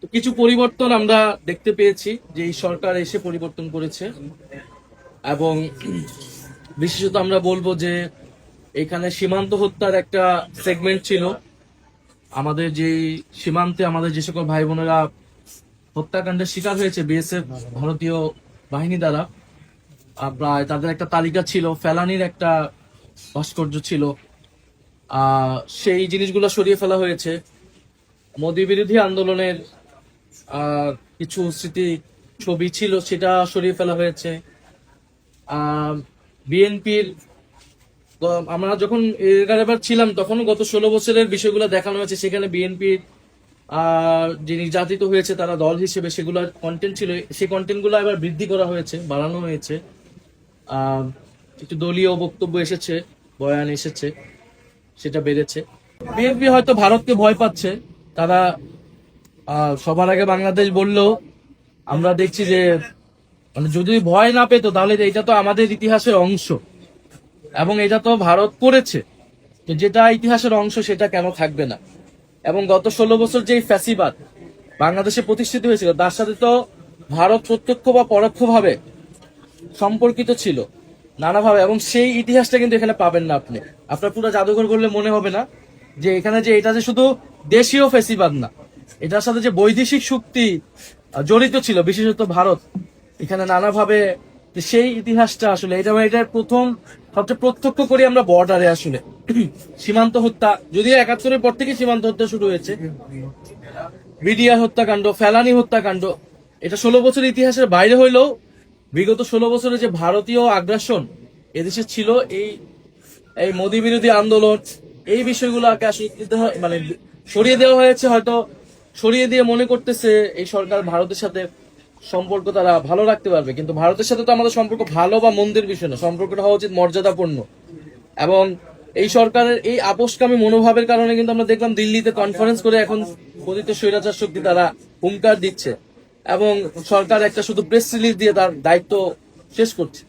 তো কিছু পরিবর্তন আমরা দেখতে পেয়েছি যে এই সরকার এসে পরিবর্তন করেছে, এবং বিশেষত আমরা বলবো যে এখানে সীমান্ত হত্যার একটা সেগমেন্ট ছিল। আমাদের যে সীমান্তে আমাদের যে সকল ভাই বোনেরা হত্যাকাণ্ডের শিকার হয়েছে বিএসএফ ভারতীয় বাহিনী দ্বারা, প্রায় তাদের একটা তালিকা ছিল, ফেলানির একটা ভাস্কর্য ছিল। সেই জিনিসগুলো সরিয়ে ফেলা হয়েছে। মোদী বিরোধী আন্দোলনের কিছু স্মৃতি ছবি ছিল, সেটা সরিয়ে ফেলা হয়েছে। বিএনপির আমরা যখন এগারোবার ছিলাম তখন গত 16 বছরের বিষয়গুলো দেখানো হয়েছে। সেখানে বিএনপির যে নির্যাতিত হয়েছে তারা দল হিসেবে সেগুলোর কন্টেন্ট ছিল, সেই কন্টেন্টগুলো এবার বৃদ্ধি করা হয়েছে, বাড়ানো হয়েছে। একটু দলীয় বক্তব্য এসেছে, বয়ান এসেছে, সেটা বেড়েছে। বিএনপি হয়তো ভারতকে ভয় পাচ্ছে। তারা সবার আগে বাংলাদেশ বললেও আমরা দেখছি যে মানে যদি ভয় না পেতো তাহলে এটা তো আমাদের ইতিহাসের অংশ, এবং এটা তো ভারত করেছে। তো যেটা ইতিহাসের অংশ সেটা কেন থাকবে না? এবং গত 16 বছর যে ফ্যাসিবাদ বাংলাদেশে প্রতিষ্ঠিত হয়েছিল তার সাথে তো ভারত প্রত্যক্ষ বা পরোক্ষভাবে সম্পর্কিত ছিল নানাভাবে, এবং সেই ইতিহাসটা কিন্তু এখানে পাবেন না। আপনার পুরো জাদুঘর করলে মনে হবে না যে এখানে যে এটা যে শুধু দেশীয় ফ্যাসিবাদ না, এটার সাথে যে বৈদেশিক শক্তি জড়িত ছিল, বিশেষত ভারত, এখানে নানাভাবে সেই ইতিহাসটা আসলে এটার প্রথম সবচেয়ে প্রত্যক্ষ করি আমরা বর্ডারে আসলে সীমান্ত হত্যা, যদিও 71-এর পর থেকে সীমান্ত হত্যা শুরু হয়েছে। বিডিআর হত্যাকাণ্ড, ফেলানি হত্যাকাণ্ড, এটা 16 বছর ইতিহাসের বাইরে হইলেও বিগত 16 বছরে যে ভারতীয় আগ্রাসন এদেশে ছিল, এই মোদী বিরোধী আন্দোলন, এই বিষয়গুলোকে আসলে মানে সরিয়ে দেওয়া হয়েছে। হয়তো সরিয়ে দিয়ে মনে করতেছে এই সরকার ভারতের সাথে সম্পর্ক তারা ভালো রাখতে পারবে, কিন্তু ভারতের সাথে তো আমাদের সম্পর্ক ভালো বা মন্দের বিষয় না, সম্পর্কটা হওয়া উচিত মর্যাদাপূর্ণ। এবং এই সরকারের এই আপোষকামী মনোভাবের কারণে কিন্তু আমরা দেখলাম দিল্লিতে কনফারেন্স করে এখন কথিত স্বৈরাচার শক্তি তারা হুঙ্কার দিচ্ছে, এবং সরকার একটা শুধু প্রেস রিলিজ দিয়ে তার দায়িত্ব শেষ করছে।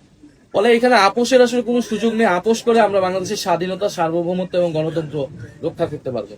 ফলে এখানে আপোষের আসলে কোনো সুযোগ নেই। আপোষ করে আমরা বাংলাদেশের স্বাধীনতা, সার্বভৌমত্ব এবং গণতন্ত্র রক্ষা করতে পারবো।